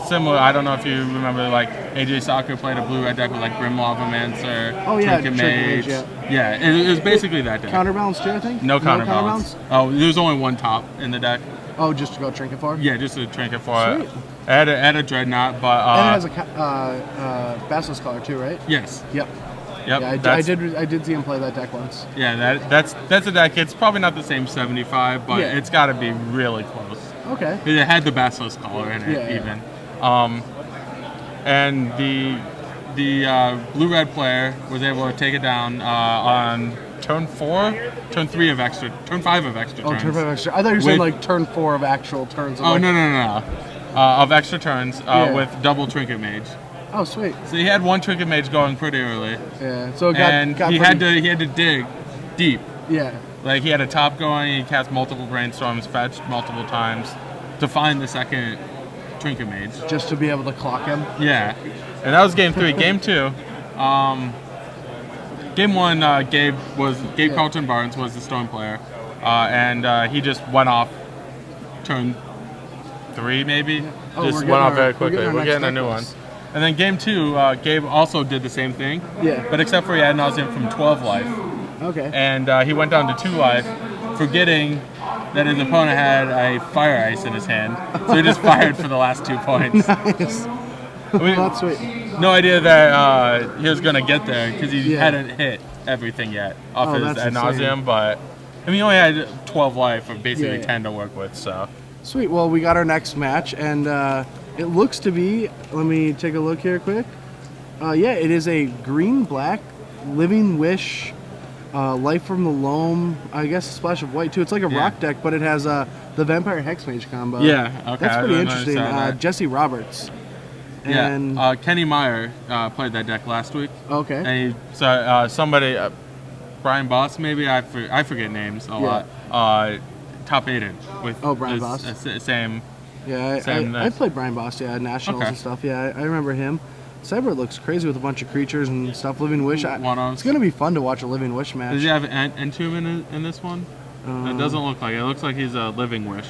similar. I don't know if you remember, like AJ Soccer played a blue-red deck with like Grim Lavamancer, Oh yeah, Trinket Mage. Yeah, it was basically that deck. Counterbalance too, I think. No counterbalance. Oh, there's only one top in the deck. Oh, just to go Trinket for? Yeah, just a Trinket for Sweet. it. I had a Dreadnought, but and it has a Basilisk color too, right? Yes. Yep. Yep. Yeah, I did see him play that deck once. Yeah, that's a deck. It's probably not the same 75, but it's got to be really close. Okay. It had the Basilisk color in it even. And the blue-red player was able to take it down on turn 5 of extra turns. Oh, turn 5 extra. I thought you were saying like turn 4 of actual turns. Oh, no. Of extra turns with double Trinket Mage. Oh, sweet. So he had one Trinket Mage going pretty early. Yeah. So he had to dig deep. Yeah. Like he had a top going. He cast multiple Brainstorms, fetched multiple times to find the second Trinket Mage. Just to be able to clock him. Yeah. And that was game 3. Game 2. Game 1, Gabe Carlton Barnes was the Storm player, and he just went off turn 3 maybe. Just went off very quickly. We're getting a new one. And then game 2, Gabe also did the same thing. Yeah. But except for he had nauseam from 12 life. Okay. And he went down to 2 life, forgetting that his opponent had a Fire Ice in his hand. So he just fired for the last 2 points. Nice. That's sweet. No idea that he was going to get there because he hadn't hit everything yet off his ad nauseum. But I mean, he only had 12 life, or basically 10 to work with. So sweet. Well, we got our next match, and it looks to be. Let me take a look here quick. Yeah, it is a green-black Living Wish, Life from the Loam. I guess a splash of white too. It's like a rock deck, but it has the Vampire Hexmage combo. Yeah, okay. That's pretty interesting. Jesse Roberts. And Kenny Meyer played that deck last week. Okay. And somebody, Brian Boss maybe, I forget names a lot. Top 8'd with Brian Boss. Same. Yeah, I played Brian Boss. Yeah, Nationals and stuff. Yeah, I remember him. Cyber looks crazy with a bunch of creatures and stuff. Living Wish. It's gonna be fun to watch a Living Wish match. Does he have Entomb in this one? It doesn't look like it. It looks like he's a Living Wish.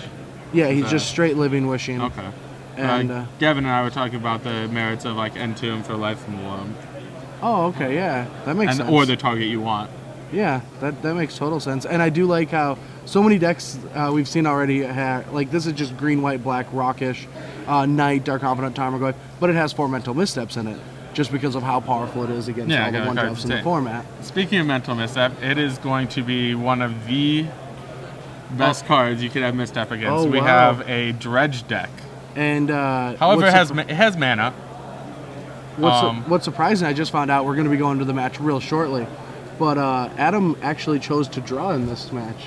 Yeah, he's just straight Living Wishing. Okay. And Gavin and I were talking about the merits of like Entomb for Life from the Loam. Oh, okay, yeah, that makes sense. Or the target you want. Yeah, that makes total sense. And I do like how so many decks we've seen already like this is just green, white, black, rockish, Knight, Dark Confidant, Tarmogoyf, but it has 4 Mental Missteps in it, just because of how powerful it is against all the 1-drops in the format. Speaking of Mental Misstep, it is going to be one of the best cards you could have Misstep against. We have a Dredge deck. And however, it has mana. What's surprising, I just found out we're going to be going to the match real shortly, but Adam actually chose to draw in this match.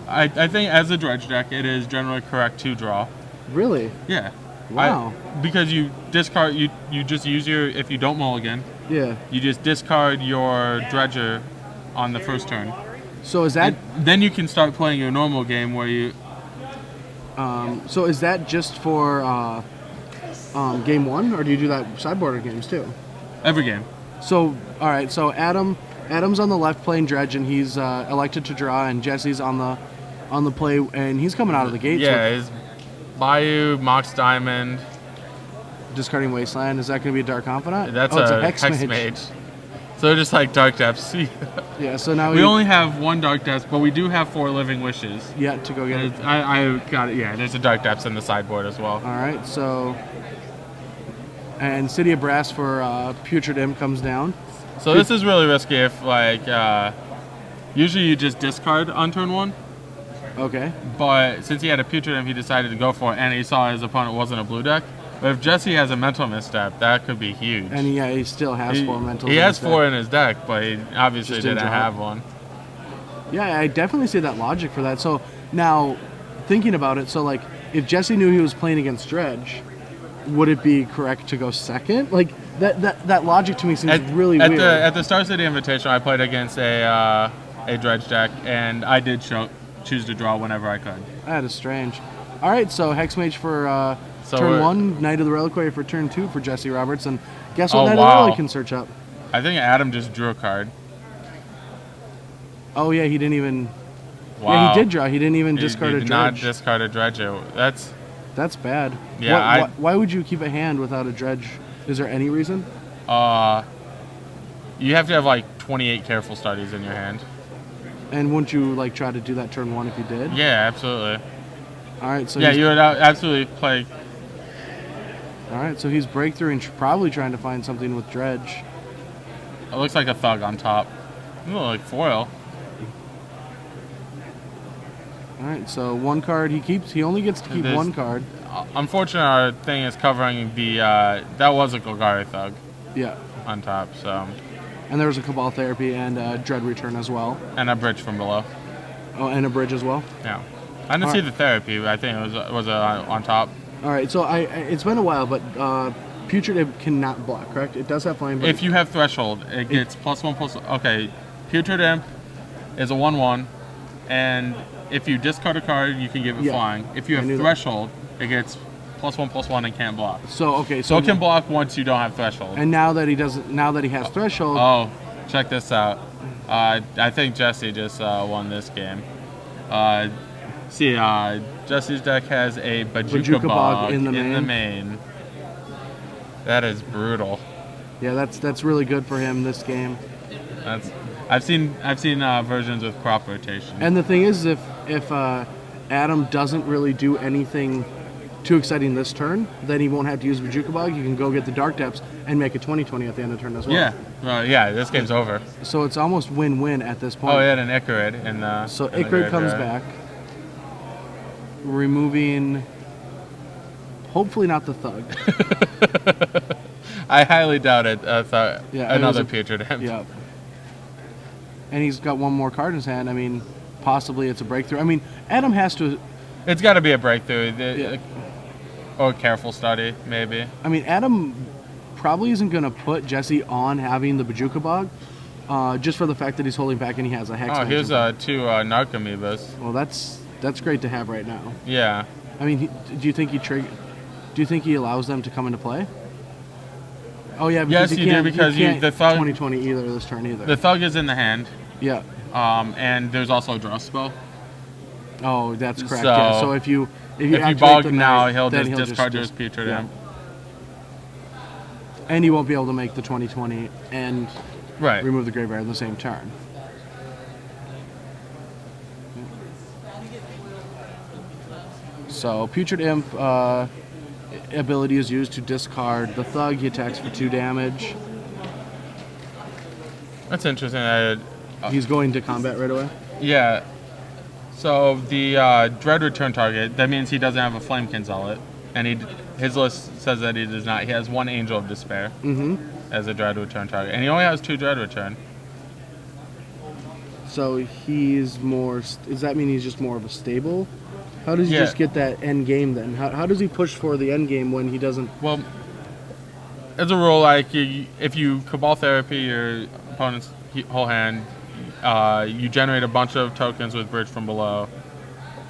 I think as a Dredge deck, it is generally correct to draw. Really? Yeah. Wow. Because you discard, you just use your, if you don't mulligan, you just discard your Dredger on the first turn. So is that... Then you can start playing your normal game where you... So is that just for game 1, or do you do that sideboard games too? Every game. So, all right. So Adam's on the left playing Dredge, and he's elected to draw, and Jesse's on the play, and he's coming out of the gate. Yeah, his Bayou, Mox Diamond. Discarding Wasteland. Is that going to be a Dark Confidant? That's a Hex Mage. So they're just like Dark Depths. Yeah, so now we only have 1 Dark Depths, but we do have 4 Living Wishes. Yeah, to go get it. I got it. Yeah, there's a Dark Depths in the sideboard as well. All right, so... And City of Brass for Putrid Imp comes down. So this is really risky if, like, usually you just discard on turn 1. Okay. But since he had a Putrid Imp, he decided to go for it, and he saw his opponent wasn't a blue deck. But if Jesse has a Mental Misstep, that could be huge. And he still has 4 Mental. He has 4 in his deck, but he obviously didn't have one. Yeah, I definitely see that logic for that. So now, thinking about it, so like, if Jesse knew he was playing against Dredge, would it be correct to go second? Like, that logic to me seems really weird. At the Star City Invitational, I played against a Dredge deck, and I did choose to draw whenever I could. That is strange. All right, so Hexmage for turn 1, Knight of the Reliquary for turn 2 for Jesse Roberts, and guess what Knight of the Reliquary can search up? I think Adam just drew a card. Oh yeah, he didn't even... Wow. Yeah, he did draw. He didn't even discard a Dredge. He did not discard a Dredge. That's bad. Yeah. Why would you keep a hand without a dredge? Is there any reason? You have to have like 28 careful studies in your hand. And wouldn't you like try to do that turn 1 if you did? Yeah, absolutely. All right, so yeah, you would absolutely play. All right, so he's breakthrough and probably trying to find something with dredge. It looks like a thug on top. Ooh, like foil. All right, so 1 card he only gets to keep 1 card. Unfortunately, our thing is covering the that was a Golgari thug. Yeah. On top, so. And there was a Cabal Therapy and a Dread Return as well. And a bridge from below. Oh, and a bridge as well. Yeah. I didn't see the therapy, but I think it was on top. All right, so it's been a while, but Putrid Imp cannot block, correct? It does have flying. But if you have Threshold, it gets +1/+1. Okay, Putrid Imp is a 1/1, and if you discard a card, you can give it flying. If you have Threshold, it gets +1/+1 and can't block. So okay, so it can block once you don't have Threshold. And now that he doesn't, now that he has Threshold. Oh, check this out. I think Jesse just won this game. Jesse's deck has a Bajuka Bog in the main. That is brutal. Yeah, that's really good for him this game. I've seen versions with crop rotation. And the thing is, if Adam doesn't really do anything too exciting this turn, then he won't have to use Bajuka Bog. You can go get the Dark Depths and make a 20/20 at the end of the turn as well. Yeah, yeah. This game's over. So it's almost win-win at this point. Oh, yeah, and Icarid in the. So Icarid comes back, removing. Hopefully not the Thug. I highly doubt it. Another Putrid Imp. Yeah. And he's got 1 more card in his hand. I mean, possibly it's a breakthrough. I mean, Adam has to. It's got to be a breakthrough. Or a careful study, maybe. I mean, Adam probably isn't going to put Jesse on having the Bajuka Bog, just for the fact that he's holding back and he has a Hex. Oh, here's 2 Narcomoebas. Well, that's great to have right now. Yeah. I mean, do you think he allows them to come into play? Oh yeah, because yes, you do, because the Thug 20/20 either this turn either. The Thug is in the hand. Yeah. And there's also a draw spell. Oh, that's correct. Yeah. So if you bog now, he'll just discard his Putrid Imp. And he won't be able to make the 20/20 and remove the Graveyard in the same turn. So Putrid Imp ability is used to discard the Thug. He attacks for 2 damage. That's interesting. He's going to combat right away? Yeah. So the Dread Return target, that means he doesn't have a Flamekin Zealot. And his list says that he does not. He has 1 Angel of Despair as a Dread Return target. And he only has 2 Dread Return. So he's more... Does that mean he's just more of a stable? How does he just get that end game then? How does he push for the end game when he doesn't... Well, as a rule, like if you Cabal Therapy your opponent's whole hand, you generate a bunch of tokens with Bridge from below.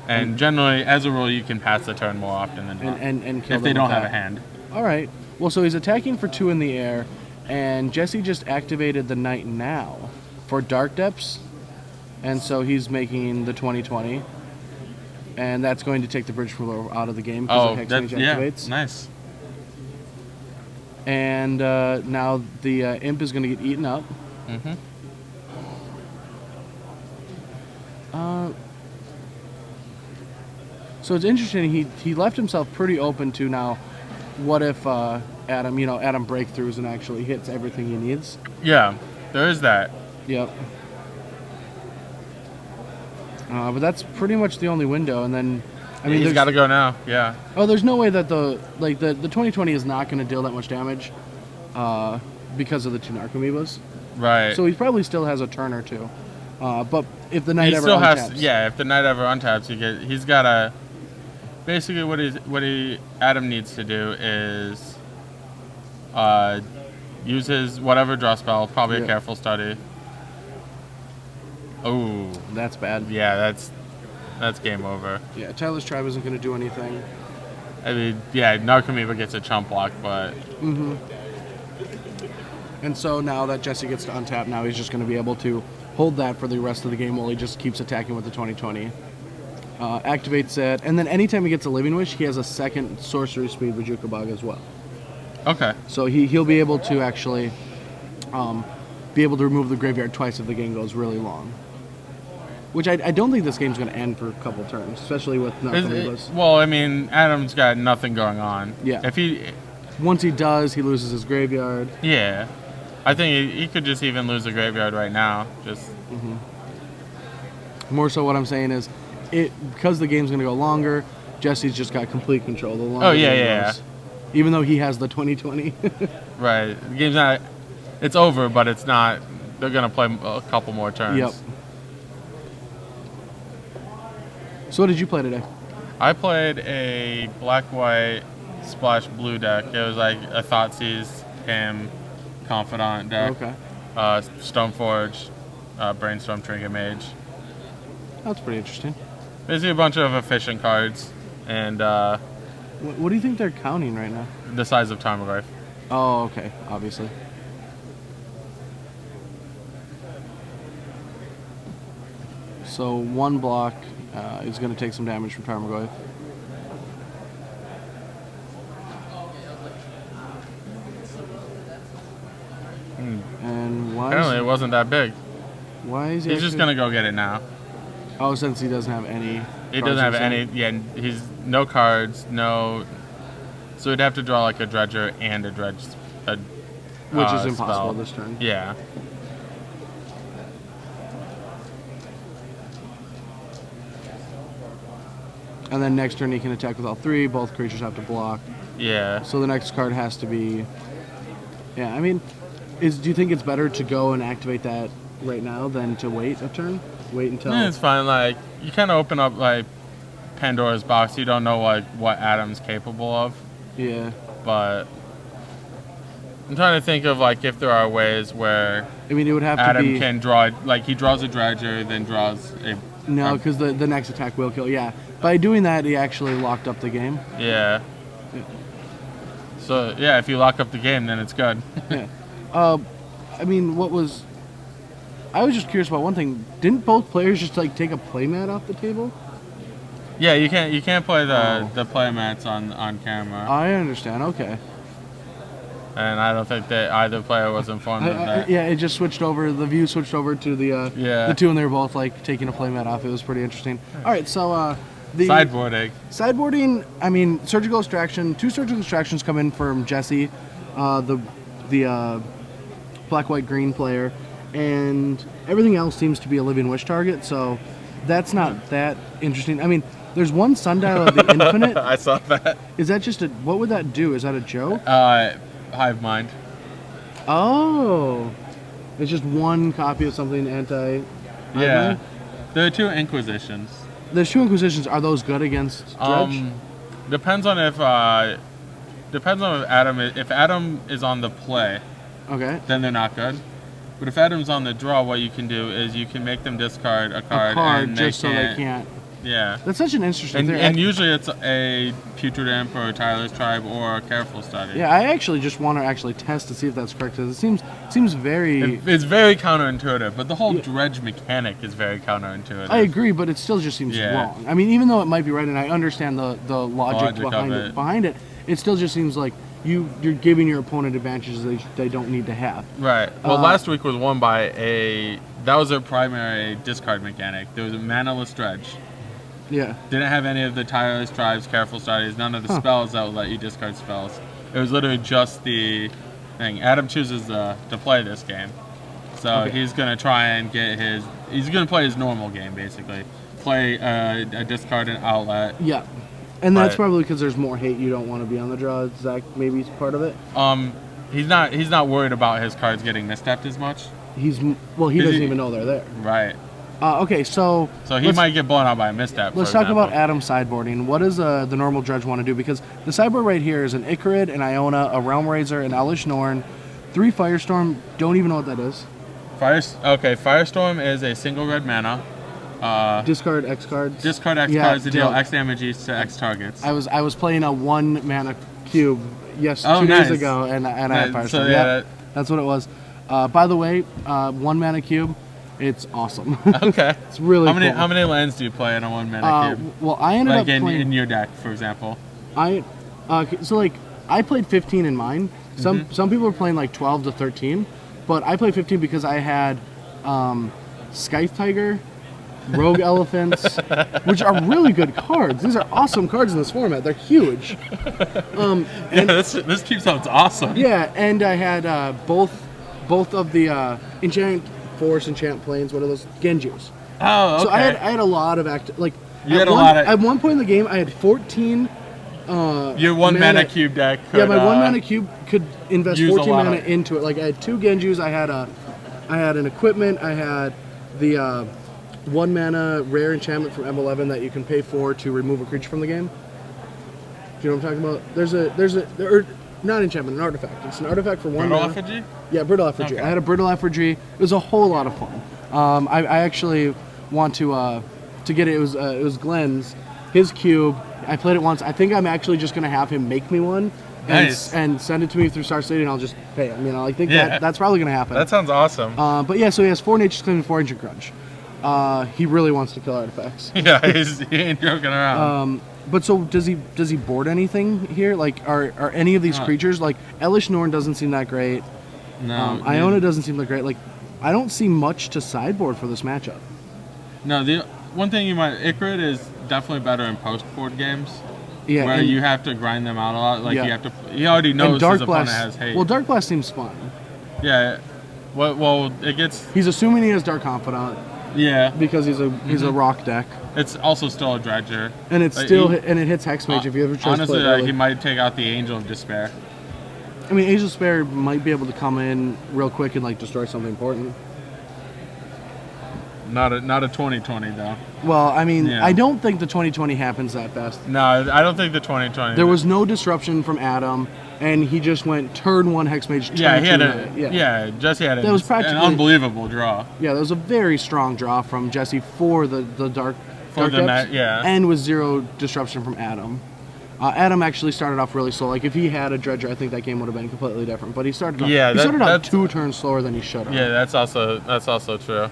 And generally, as a rule, you can pass the turn more often than not. And kill if they don't have a hand. All right. Well, so he's attacking for 2 in the air, and Jesse just activated the Night Now for Dark Depths, and so he's making the 20/20. And that's going to take the Bridge from below out of the game because the Hex Mage activates. Nice. And now the Imp is going to get eaten up. So it's interesting. He left himself pretty open to now. What if Adam breakthroughs and actually hits everything he needs? Yeah, there is that. Yep. But that's pretty much the only window, and then he's got to go now. Yeah. Oh, there's no way that the 20/20 is not going to deal that much damage, because of the 2 Narcomoebas. Right. So he probably still has a turn or 2. But if the Knight ever untaps, if the Knight ever untaps, he's got to. Basically, what Adam needs to do is use his whatever draw spell, probably a careful study. Oh, that's bad. Yeah, that's game over. Yeah, Tyler's Tribe isn't going to do anything. I mean, yeah, Narcomoeba gets a chump block, but. And so now that Jesse gets to untap, now he's just going to be able to hold that for the rest of the game while he just keeps attacking with the 20/20. activates it, and then anytime he gets a Living Wish, he has a second sorcery speed Bojuka Bog as well. Okay. So he'll be able to actually be able to remove the graveyard twice if the game goes really long. Which I don't think this game's going to end for a couple turns, especially with nothing. Well, I mean, Adam's got nothing going on. Yeah. If once he does, he loses his graveyard. Yeah. I think he could just even lose the graveyard right now. Just. More so, what I'm saying is, because the game's going to go longer, Jesse's just got complete control. The longer the game goes. Even though he has the 2020. Right. The game's not. It's over, but it's not. They're going to play a couple more turns. Yep. So what did you play today? I played a black-white splash blue deck. It was like a Thoughtseize, him, Confidant deck. Okay. Stoneforge, Brainstorm, Trinket Mage. That's pretty interesting. Basically a bunch of efficient cards, and what do you think they're counting right now? The size of Tarmogoyf. Oh, okay, obviously. So one block is going to take some damage from Tarmogoyf. And why? Apparently, it wasn't that big. Why is he? He's just gonna go get it now. Oh, since he doesn't have any. He doesn't have any. Yeah, he's no cards, no. So he'd have to draw like a Dredger and a Dredge, which is impossible spell. This turn. Yeah. And then next turn he can attack with all three. Both creatures have to block. Yeah. So the next card has to be. Yeah, I mean, do you think it's better to go and activate that right now than to wait a turn? Wait until. Yeah, it's fine. Like you kind of open up like Pandora's box. You don't know like what Adam's capable of. Yeah. But I'm trying to think of like if there are ways where. I mean, it would have Adam to be. Can draw like he draws a Dredger, then draws a. No, because the next attack will kill. Yeah. By doing that, he actually locked up the game. Yeah. So yeah, if you lock up the game, then it's good. Yeah. I mean, I was just curious about one thing. Didn't both players just like take a playmat off the table? Yeah, you can't play the playmats on camera. I understand. Okay. And I don't think that either player was informed of that. Yeah, it just switched over. The view switched over to the two, and they were both like taking a playmat off. It was pretty interesting. All right, so the sideboarding. I mean, surgical extraction. 2 surgical extractions come in from Jesse, the black, white, green player, and everything else seems to be a Living Wish target. So that's not that interesting. I mean, there's one Sundial of the Infinite. I saw that. Is that just what would that do? Is that a joke? Hive Mind. Oh, it's just one copy of something anti. Yeah, there are 2 Inquisitions. There's 2 Inquisitions. Are those good against Dredge? Depends on if Adam is on the play. Okay. Then they're not good. But if Adam's on the draw, what you can do is you can make them discard a card and just so they can't. Yeah. That's such an interesting thing. And usually it's a Putrid Imp or a Tyler's Tribe or a Careful Study. Yeah, I actually just want to test to see if that's correct. Because it seems very. It's very counterintuitive, but the whole Dredge mechanic is very counterintuitive. I agree, but it still just seems wrong. I mean, even though it might be right, and I understand the logic behind it, it still just seems like you're giving your opponent advantages they don't need to have. Right. Well, last week was won by that was their primary discard mechanic. There was a manaless Dredge. Yeah. Didn't have any of the Tireless Tribes, Careful Studies, none of the spells that would let you discard spells. It was literally just the thing. Adam chooses to play this game. So he's going to try and he's going to play his normal game, basically. Play a discard and outlet. Yeah. And that's probably because there's more hate you don't want to be on the draw. Zach, maybe it's part of it? He's not worried about his cards getting misstepped as much. He doesn't even know they're there. Right. Okay, so he might get blown out by a misstep. Let's talk about Adam's sideboarding. What does the normal Dredge want to do? Because the sideboard right here is an Icarid, an Iona, a Realm Razor, an Elish Norn, 3 Firestorm. Don't even know what that is. Firestorm is a single red mana. Discard X cards. Discard X cards to deal X damage each to X targets. I was playing a 1 mana cube 2 days ago, and I had Firestorm. So, that's what it was. By the way, 1 mana cube. It's awesome. Okay. It's really cool. How many lands do you play in a 1-mana cube? Well, I ended up playing in your deck, for example. So like I played 15 in mine. Some people are playing like 12 to 13, but I played 15 because I had Scythe Tiger, Rogue Elephants, which are really good cards. These are awesome cards in this format. They're huge. And this cube sounds awesome. Yeah, and I had both of the Enchant Force, Enchant Plains, what are those? Genjus. Oh, okay. So I had a lot of at one point in the game I had 14 your 1-mana cube deck could, yeah, my 1-mana cube could invest 14 mana of into it. Like I had 2 Genjus, I had an equipment, I had the 1-mana rare enchantment from M11 that you can pay for to remove a creature from the game. Do you know what I'm talking about? Or not enchantment, an artifact. It's an artifact for 1 mana. Brittle Effigy? Yeah, Brittle Effigy. Okay. I had a Brittle Effigy. It was a whole lot of fun. I actually want to get it. It was Glenn's, his cube. I played it once. I think I'm actually just gonna have him make me one and send it to me through Star City, and I'll just pay him. You know, I think that's probably gonna happen. That sounds awesome. But yeah, so he has 4 Nature's Claim and 4 Ancient Grudge. He really wants to kill artifacts. Yeah, he ain't joking around. But so does he board anything here? Like are any of these creatures like Elish Norn doesn't seem that great. No. Iona doesn't seem that great. Like I don't see much to sideboard for this matchup. No, the one thing you might Icrid is definitely better in post board games. Yeah, where you have to grind them out a lot. Like you have to. He already knows Dark his Blast, opponent has hate. Well, Dark Blast seems fun. Yeah. Well, it gets. He's assuming he has Dark Confidant. Yeah. Because he's a rock deck. It's also still a dredger. And it's still and it hits Hexmage if you ever try to play it. Honestly, he might take out the Angel of Despair. I mean, Angel of Despair might be able to come in real quick and like destroy something important. Not a 2020 though. Well, I mean, I don't think the 2020 happens that fast. No, I don't think the 2020. There was no disruption from Adam, and he just went turn 1 Hexmage. Jesse had that was practically an unbelievable draw. Yeah, that was a very strong draw from Jesse for the dark depths, and with 0 disruption from Adam. Adam actually started off really slow. Like if he had a dredger, I think that game would have been completely different. But he started off 2 turns slower than he should have. Yeah, that's also true.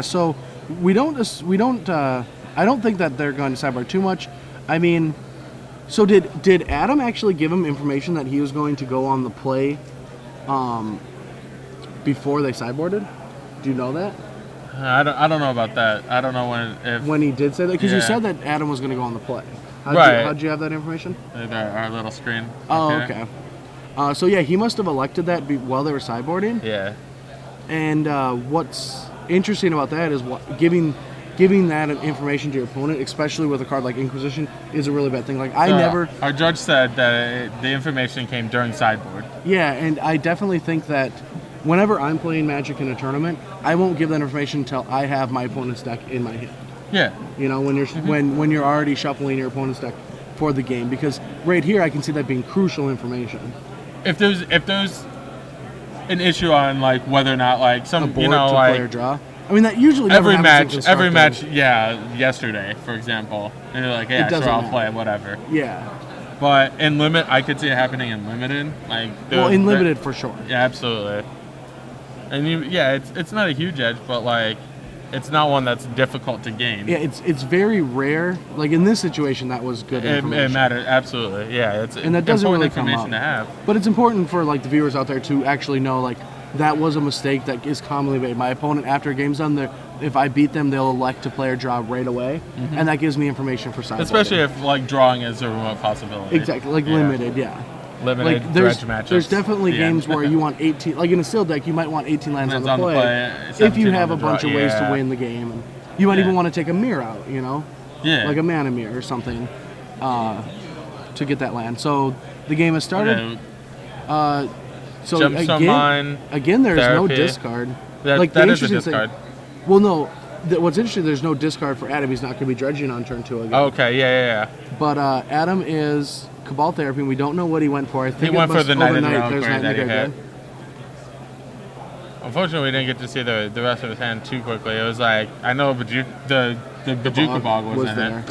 So we don't. I don't think that they're going to sideboard too much. I mean, so did Adam actually give him information that he was going to go on the play, before they sideboarded? Do you know that? I don't know about that. I don't know when he did say that, because you said that Adam was going to go on the play. How'd you have that information? Our little screen. Oh, okay. So yeah, he must have elected that while they were sideboarding. Yeah. And what's interesting about that is giving that information to your opponent, especially with a card like Inquisition, is a really bad thing. Like our judge said that the information came during sideboard. Yeah, and I definitely think that whenever I'm playing Magic in a tournament, I won't give that information until I have my opponent's deck in my hand. Yeah. You know, when you're when you're already shuffling your opponent's deck for the game, because right here I can see that being crucial information. If there's an issue on like whether or not like some player draw. I mean that usually never every match, yesterday, for example. And you're like, yeah, sure, I'll play whatever. Yeah. But in limit, I could see it happening in limited. In limited for sure. Yeah, absolutely. And it's not a huge edge, but like it's not one that's difficult to gain. Yeah, it's very rare. Like in this situation, that was good information. It mattered, absolutely. Yeah, and that doesn't really come information to have. But it's important for like the viewers out there to actually know like that was a mistake that is commonly made. My opponent, after a game's done, if I beat them, they'll elect to play or draw right away, and that gives me information for sideboarding. Especially if like drawing is a remote possibility. Exactly, like limited, Limited like dredge matchups. There's definitely games where you want 18, like in a sealed deck, you might want 18 lands on the play if you have a bunch of ways to win the game. And you might even want to take a mirror out, like a mana mirror or something, to get that land. So the game has started. So again, there's no discard. That is a discard. Well, no. What's interesting, there's no discard for Adam. He's not going to be dredging on turn 2 again. Okay, yeah. But Adam is Cabal Therapy, and we don't know what he went for. I think he went for the Night in the Reliquary that he had. Unfortunately, we didn't get to see the rest of his hand too quickly. It was like, I know the Bajuka Bog was in there.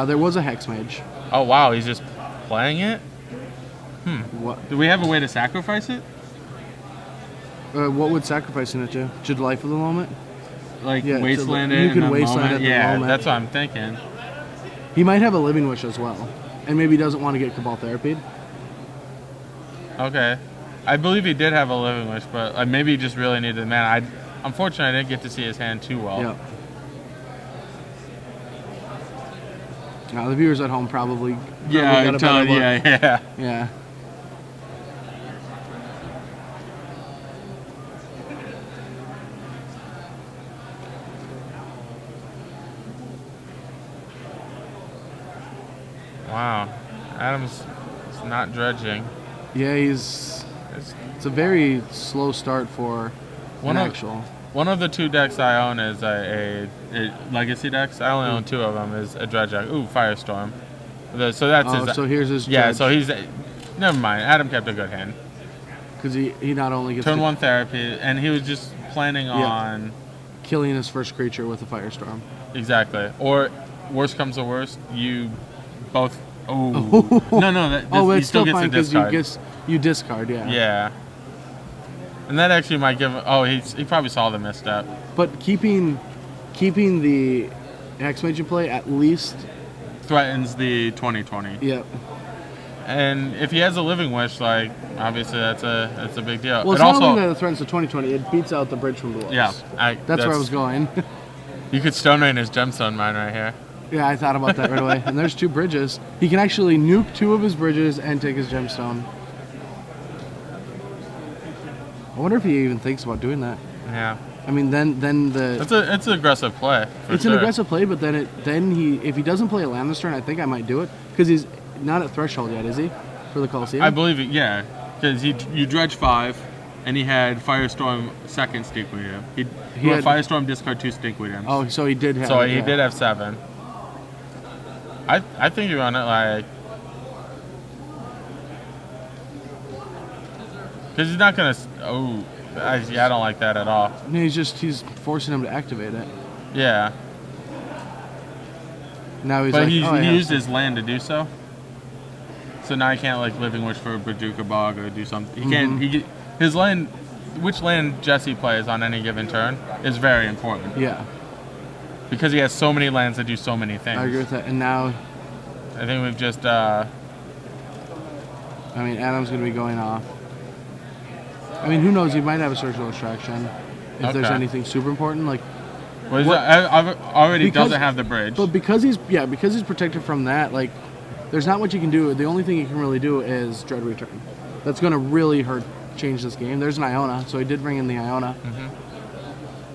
There was a Hexmage. Oh, wow, he's just playing it? What? Do we have a way to sacrifice it? What would sacrificing it to? To Life of the Moment? Like Yeah, wasteland you it can in the wasteland moment. at the Yeah, moment. that's what I'm thinking. He might have a Living Wish as well. And maybe he doesn't want to get Cabal Therapied. Okay. I believe he did have a Living Wish, but maybe he just really needed the mana. Unfortunately, I didn't get to see his hand too well. Yep. Now, the viewers at home probably Yeah, got a better look. yeah. Yeah. Wow. Adam's not dredging. Yeah, it's a very slow start for One of the 2 decks I own is a legacy decks. I only own 2 of them. Is a dredge deck. Ooh, Firestorm. So that's his. So here's his. Yeah. Dredge. So he's. Never mind. Adam kept a good hand. Because he not only gets turn 1 therapy, and he was just planning on killing his first creature with a Firestorm. Exactly. Or worst comes to worst, you both. Oh no! It's still fine because you discard. Yeah. Yeah. And that actually might give. Oh, he probably saw the misstep. But keeping the X-Mage in play at least threatens the 2020. Yep. And if he has a Living Wish, like obviously that's a big deal. Well, it's not only that it threatens the 2020; it beats out the Bridge from Below. Yeah, that's where I was going. You could Stone Rain his Gemstone mine right here. Yeah, I thought about that right away. And there's 2 bridges. He can actually nuke 2 of his bridges and take his Gemstone. I wonder if he even thinks about doing that. Yeah. I mean, then the it's an aggressive play. It's an aggressive play, but then if he doesn't play a land this turn, I think I might do it because he's not at threshold yet, is he? For the Coliseum? I believe it. Yeah, because you dredge 5, and he had Firestorm 2nd Stinkweed him. He had Firestorm discard 2 Stinkweed him. Oh, so he did have. So he did have 7. I think you run it like. Because he's not going to... Oh, I don't like that at all. No, he's forcing him to activate it. Yeah. Now he's he used his land to do so. So now he can't like Living Wish for a Brajuka Bog or do something. He can't... His land... Which land Jesse plays on any given turn is very important. Yeah. Because he has so many lands that do so many things. I agree with that. And now... I think we've just... I mean, Adam's going to be going off. I mean, who knows? He might have a Surgical Extraction if there's anything super important. Like, already doesn't have the bridge. But because he's protected from that, like, there's not much he can do. The only thing he can really do is Dread Return. That's going to really change this game. There's an Iona, so he did bring in the Iona.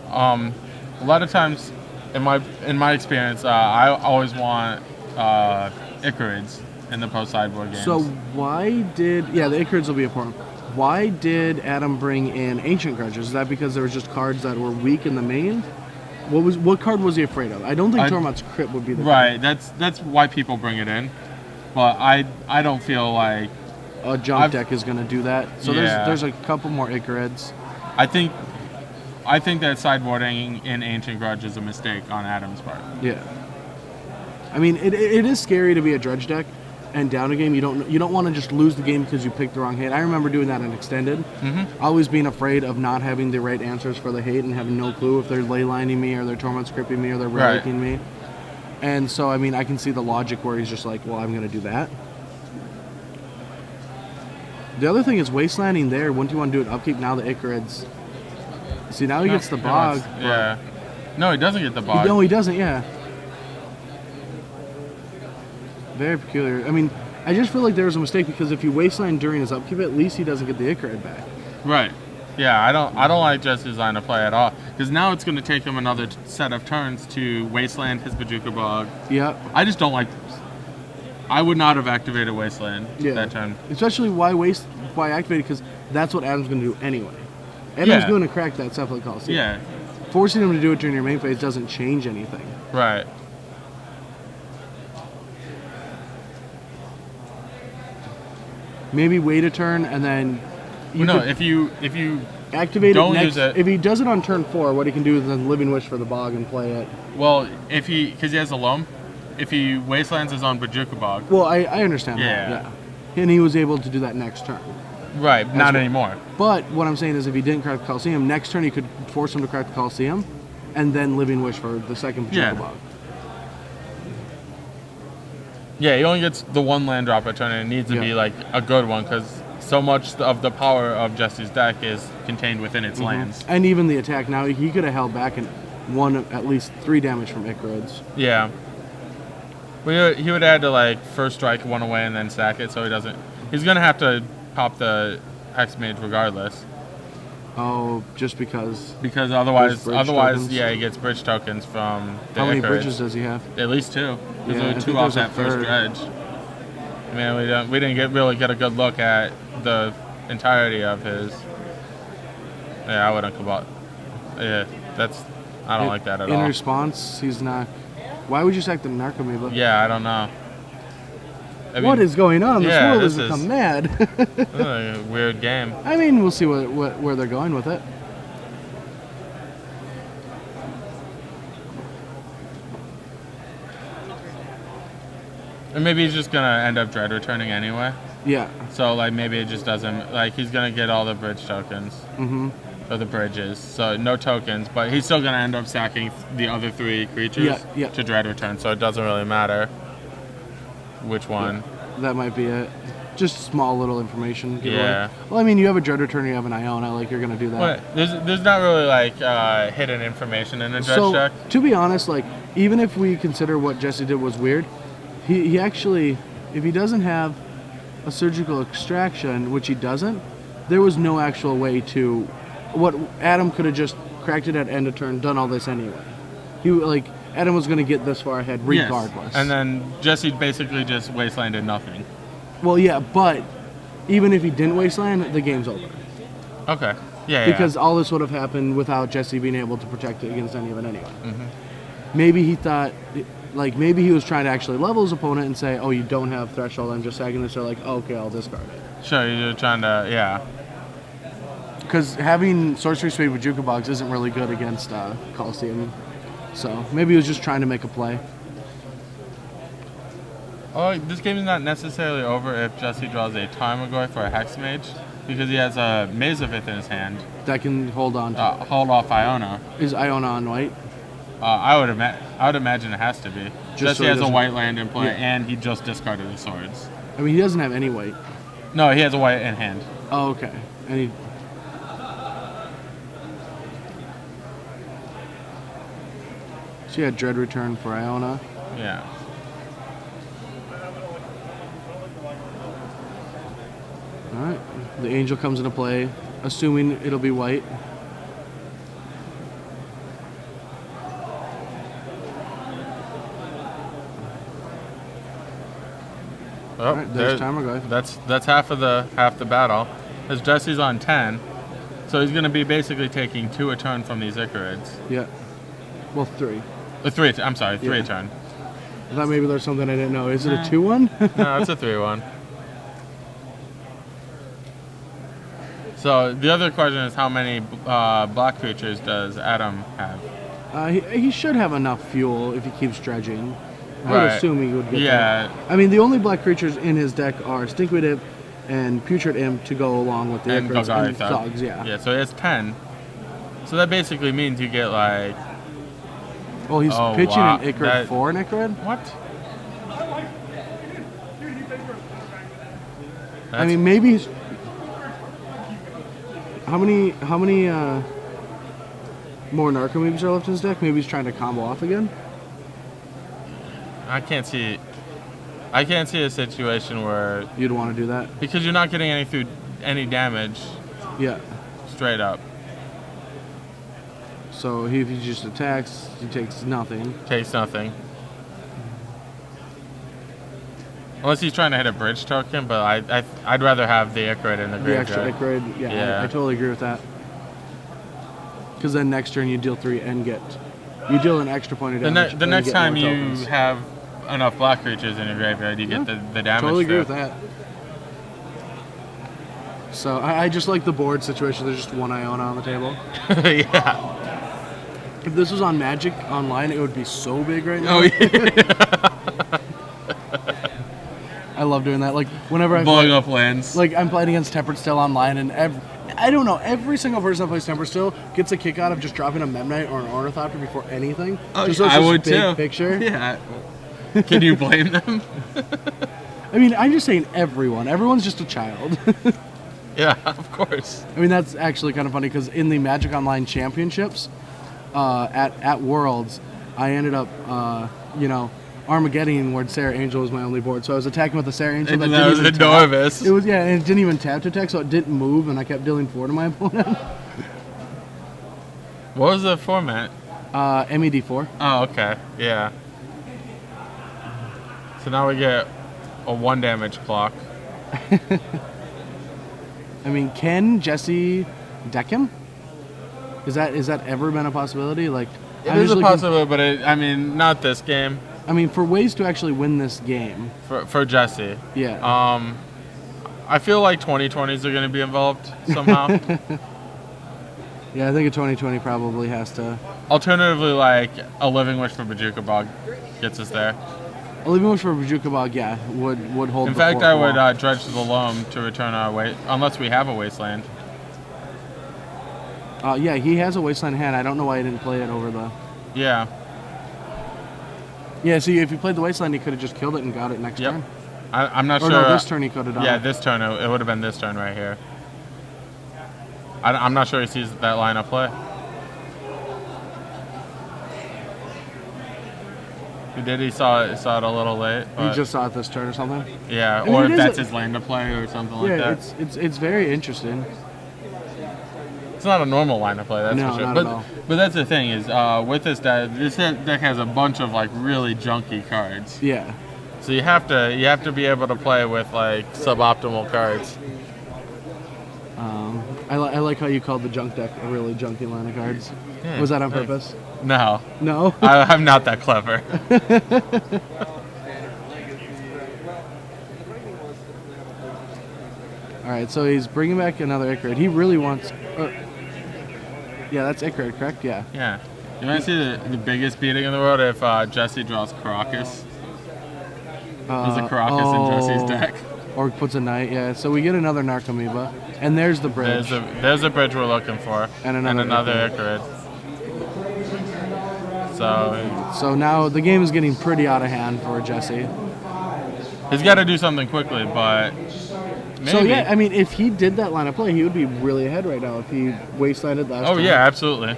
A lot of times, in my experience, I always want Icarids in the post sideboard games. So why did the Icarids will be important. Why did Adam bring in Ancient Grudges? Is that because there was just cards that were weak in the main? What card was he afraid of? I don't think Tormod's Crypt would be the right. Card. That's why people bring it in, but I don't feel like a junk deck is going to do that. So there's a couple more Icarids. I think that sideboarding in Ancient Grudge is a mistake on Adam's part. Yeah. I mean, it is scary to be a dredge deck and down a game. You don't want to just lose the game because you picked the wrong hate. I remember doing that in Extended. Always being afraid of not having the right answers for the hate and having no clue if they're leylining me or they're Tormod Scripting me or they're relicking me. And so, I mean, I can see the logic where he's just like, well, I'm going to do that. The other thing is wastelanding there. Wouldn't you want to do it upkeep? Now the Icarids. See, now he gets the bog. Yeah. No, he doesn't get the bog. No, he doesn't, yeah. Very peculiar. I mean, I just feel like there was a mistake because if you wasteland during his upkeep, at least he doesn't get the Icarid back. Right. Yeah, I don't like Jesse's line of play at all because now it's going to take him another set of turns to wasteland his Bajuka Bog. Yep. I just don't like. I would not have activated wasteland that turn. Especially why activate it? Because that's what Adam's going to do anyway. Adam's going to crack that Cephalid Coliseum. Yeah. Forcing him to do it during your main phase doesn't change anything. Right. Maybe wait a turn and then. If you activate don't it next, use it. If he does it on turn 4, what he can do is then Living Wish for the Bog and play it. Well, because he has a loam, if he wastelands his own Bajuka Bog. Well, I understand that. Yeah. And he was able to do that next turn. Right, not anymore. But what I'm saying is if he didn't crack the Coliseum, next turn he could force him to crack the Coliseum, and then Living Wish for the second Pachinko Bog. Yeah, he only gets the one land drop a turn, and it needs to be like a good one because so much of the power of Jesse's deck is contained within its lands. And even the attack now, he could have held back and won at least 3 damage from Icarids. Yeah. But he would add to like first strike one away and then sack it, so he doesn't. He's gonna have to pop the Hex Mage regardless. Oh, just because. Because otherwise, tokens? yeah, he gets bridge tokens from the How many Icarids. bridges does he have? At least 2. Because there were 2 off off that first dredge. I mean, we didn't really get a good look at the entirety of his. Yeah, I wouldn't come out. Yeah, I don't like that at all. In response, he's not. Why would you sack the Narcomoeba? Yeah, I don't know. What is going on? This world has become mad. A weird game. I mean, we'll see where they're going with it. And maybe he's just gonna end up dread returning anyway. Yeah. So like maybe it just doesn't like he's gonna get all the bridge tokens. Or the bridges. So no tokens, but he's still gonna end up sacking the other 3 creatures to dread return. So it doesn't really matter which one. Yeah, that might be it. Just small little information giveaway. Yeah. Well, I mean, you have a dread return, you have an Iona, like you're gonna do that. But there's not really like hidden information in a dredge deck. To be honest, like even if we consider what Jesse did was weird, he actually, if he doesn't have a surgical extraction, which he doesn't, there was no actual way to. What Adam could have just cracked it at end of turn, done all this anyway. Adam was going to get this far ahead regardless. Yes. And then Jesse basically just wastelanded nothing. Well, yeah, but even if he didn't wasteland, the game's over. Okay. Yeah. Because all this would have happened without Jesse being able to protect it against any of it anyway. Maybe he thought, like, maybe he was trying to actually level his opponent and say, oh, you don't have Threshold, I'm just sagging this. They're like, oh, okay, I'll discard it. Sure, you're trying to, yeah. Because having Sorcery Spade with Juka Bogs isn't really good against Coliseum. So maybe he was just trying to make a play. Oh, this game is not necessarily over if Jesse draws a Tarmogoyf for a Hex Mage, because he has a Mazavith in his hand. That can hold on to hold off Iona. Is Iona on white? I would imagine it has to be. Jesse has a white land in play, and he just discarded his swords. I mean, he doesn't have any white. No, he has a white in hand. Oh, okay. And he... So you had Dread Return for Iona. Yeah. Alright. The Angel comes into play, assuming it'll be white. Oh, right, there's Tarmogoyf. That's half the battle. As Jesse's on 10, so he's going to be basically taking 2 a turn from these Icarids. Yeah. Well, 3. 3. I'm sorry, 3 a turn. I thought maybe there's something I didn't know. Is it a 2-1? No, it's a 3-1. So the other question is, how many black creatures does Adam have? He should have enough fuel if he keeps dredging. I would assume he would get that. I mean, the only black creatures in his deck are Stinkweed Imp and Putrid Imp to go along with the Icarids and Thugs. Yeah, so he has 10. So that basically means you get like... Oh, he's pitching an Icarid for an Icarid? What? I mean, maybe he's... How many more Narcomoebs are left in his deck? Maybe he's trying to combo off again? I can't see a situation where you'd want to do that, because you're not getting any damage. Yeah. Straight up. So if he just attacks, he takes nothing. Takes nothing. Unless he's trying to hit a bridge token, but I'd rather have the Icarid in the graveyard. The extra Icarid, yeah. I totally agree with that. Because then next turn you deal 3 and you deal an extra point of damage. The next time you have enough black creatures in your graveyard, you get the damage. Totally agree with that. So I just like the board situation. There's just 1 Iona on the table. Yeah. If this was on Magic Online, it would be so big right now. Oh yeah. I love doing that. Like whenever I blowing up lands. Like I'm playing against Tempered Still online, and I don't know, every single person that plays Tempered Still gets a kick out of just dropping a Memnite or an Ornithopter before anything. Oh, just so I would big too. Picture. Yeah. Can you blame them? I mean, I'm just saying everyone. Everyone's just a child. Yeah, of course. I mean, that's actually kind of funny because in the Magic Online Championships at Worlds, I ended up, Armageddon where Sarah Angel was my only board. So I was attacking with the Sarah Angel that was enormous. It was, yeah, and it didn't even tap to attack, so it didn't move, and I kept dealing 4 to my opponent. What was the format? MED4. Oh, okay. Yeah. So now we get a 1 damage clock. I mean, can Jesse deck him? Is that ever been a possibility? Like, it is a possibility, but not this game. I mean, for ways to actually win this game. For Jesse. Yeah. I feel like 2020s are going to be involved somehow. Yeah, I think a 2020 probably has to. Alternatively, like a Living Wish for Bajuka Bog gets us there. A Living Wish for Bajuka Bog, yeah, would hold. In fact, I would dredge to the loam to return our unless we have a wasteland. Yeah, he has a wasteland hand. I don't know why he didn't play it over the. Yeah. Yeah, see, if he played the wasteland, he could have just killed it and got it next turn. I'm not or sure. No, this turn he could have done. Yeah, this turn it would have been this turn right here. I'm not sure he sees that line of play. He did. He saw it a little late. He just saw it this turn or something. Yeah, or if that's his lane to play or something like that. Yeah, it's very interesting. It's not a normal line of play, that's for sure. Not at all. But that's the thing is, with this deck has a bunch of like really junky cards. Yeah. So you have to be able to play with like suboptimal cards. I like how you called the junk deck a really junky line of cards. Yeah, was that on purpose? No. No? I'm not that clever. Alright, so he's bringing back another Ichrid. He really wants... yeah, that's Ichrid, correct? Yeah. Yeah. You want to see the biggest beating in the world if Jesse draws Crocus? There's a Crocus in Jesse's deck. Or puts a Knight, yeah. So we get another Narcomoeba. And there's the bridge. There's a bridge we're looking for. And another Ichrid. So now the game is getting pretty out of hand for Jesse. He's got to do something quickly, but maybe. So yeah, I mean, if he did that line of play, he would be really ahead right now if he wastelanded last time. Oh yeah, absolutely.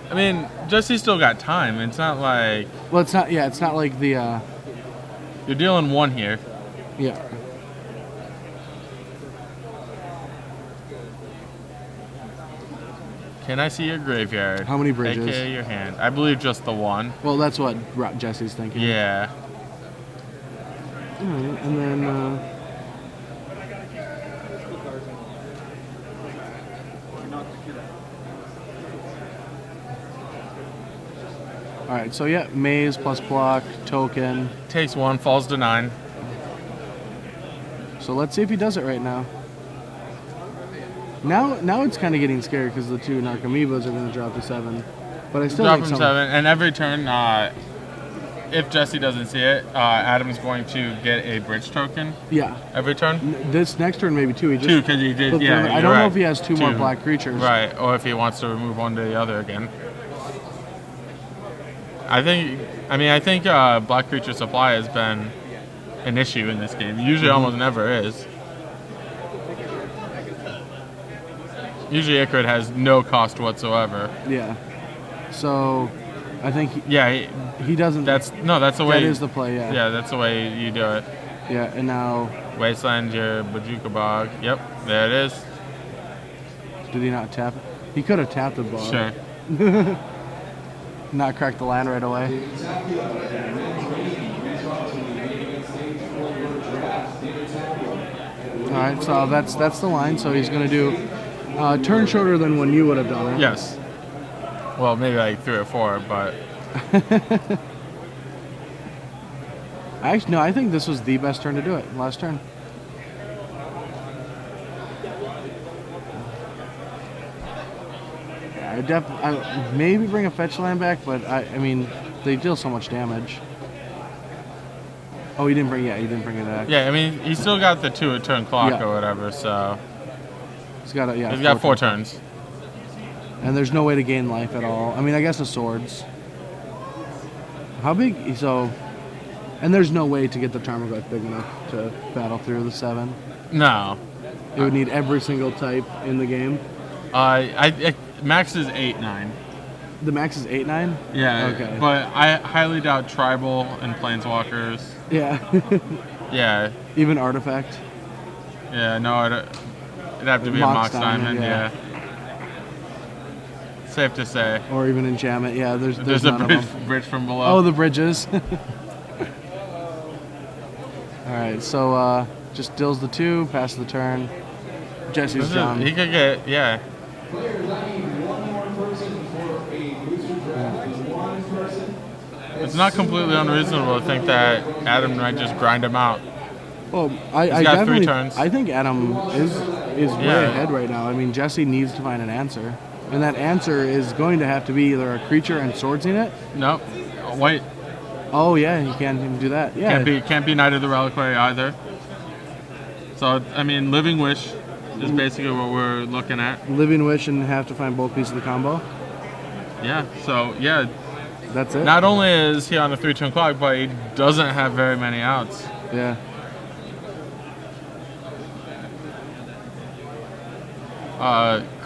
I mean, Jesse's still got time. It's not like... Well, it's not... Yeah, it's not like the... You're dealing 1 here. Yeah. Can I see your graveyard? How many bridges? AKA your hand. I believe just the 1. Well, that's what Jesse's thinking. Yeah. All right, and then... Alright, so yeah, maze plus block, token. Takes 1, falls to 9. So let's see if he does it right now. Now it's kind of getting scary because the 2 Narcomoebas are going to drop to 7. But I still drop like him 7, and every turn, if Jesse doesn't see it, Adam's going to get a bridge token. Yeah. Every turn? This next turn maybe 2. 2, because he did, yeah. I don't know if he has 2 more black creatures. Right, or if he wants to remove one to the other again. I think black creature supply has been an issue in this game. Usually almost never is. Usually Ichrid has no cost whatsoever. Yeah. So I think he doesn't. That's the way. That is the play. Yeah. Yeah, that's the way you do it. Yeah, and now wasteland your Bajuka Bog. Yep, there it is. Did he not tap it? He could have tapped the bog. Sure. Not crack the land right away. All right, so that's the line. So he's going to do turn shorter than when you would have done it. Yes. Well, maybe like 3 or 4, but. Actually, no. I think this was the best turn to do it. Last turn. I maybe bring a fetch land back, but I mean, they deal so much damage. Oh, he didn't bring it back. Yeah, I mean, he still got the 2-turn clock or whatever, so. He's got He's got 4 turns. And there's no way to gain life at all. I mean, I guess the swords. How big? So, and there's no way to get the Tarmogoyf big enough to battle through the 7. No. It would need every single type in the game. Max is 8-9. The max is 8-9? Yeah. Okay. But I highly doubt tribal and planeswalkers. Yeah. Yeah. Even artifact. Yeah. No, it'd have to be Mox a Mox Diamond. Yeah. Safe to say. Or even enchantment. Yeah. There's a none bridge, of them. bridge from below. Oh, the bridges. All right. So just deals the 2, passes the turn. Jesse's done. He could get It's not completely unreasonable to think that Adam might just grind him out. Well, He's I got definitely 3 turns. I think Adam is way ahead right now. I mean, Jesse needs to find an answer, and that answer is going to have to be either a creature and swords in it. Nope. Wait. Oh yeah, he can't even do that. Yeah. Can't be Knight of the Reliquary either. So I mean, Living Wish is basically what we're looking at. Living Wish and have to find both pieces of the combo. Yeah. So yeah. That's it. Not only is he on a 3-turn clock, but he doesn't have very many outs. Yeah.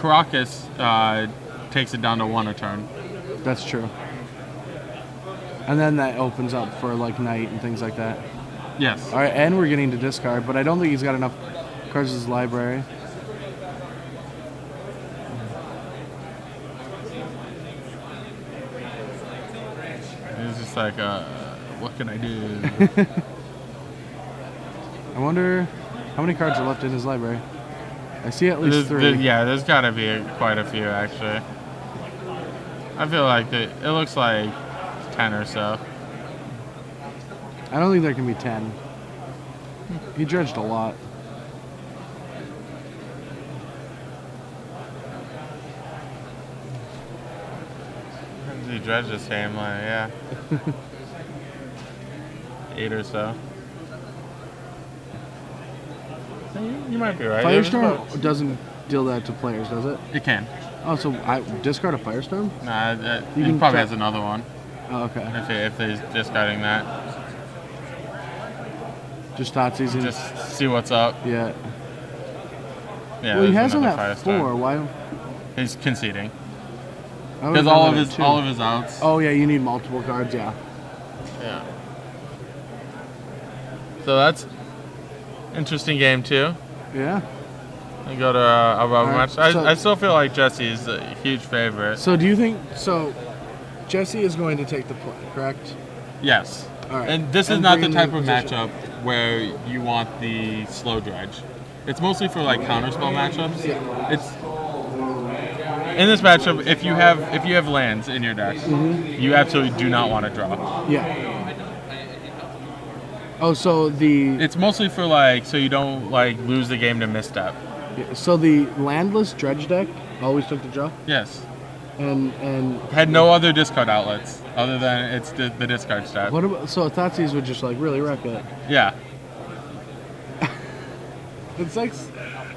Caracas takes it down to 1 a turn. That's true. And then that opens up for like Knight and things like that. Yes. All right, and we're getting to discard, but I don't think he's got enough cards in his library. He's just like, what can I do? I wonder how many cards are left in his library. I see at least 3. There's got to be quite a few, actually. I feel like it looks like 10 or so. I don't think there can be 10. He dredged a lot. He dredged the same, like, yeah. 8 or so. You might be right. Firestorm doesn't deal that to players, does it? It can. Oh, so I discard a Firestorm? Nah, he probably has another one. Oh, okay. If he's discarding that. Just Thoughtseize and just see what's up. Yeah. Yeah. Well, he has him at 4. Why? He's conceding. Because all of his outs. Oh yeah, you need multiple cards. Yeah. Yeah. So that's interesting game too. Yeah. We go to a rubber match. So, I still feel like Jesse is a huge favorite. So do you think so? Jesse is going to take the play, correct? Yes. All right. And this is not the type of matchup where you want the slow dredge. It's mostly for like counterspell matchups. Yeah. It's in this matchup, if you have lands in your deck, you absolutely do not want to draw. Yeah. Oh, so it's mostly for like so you don't like lose the game to misstep. So the landless dredge deck always took the draw. Yes. And had no other discard outlets other than it's the discard stat. What about so Thoughtseize would just like really wreck it? Yeah. It's like.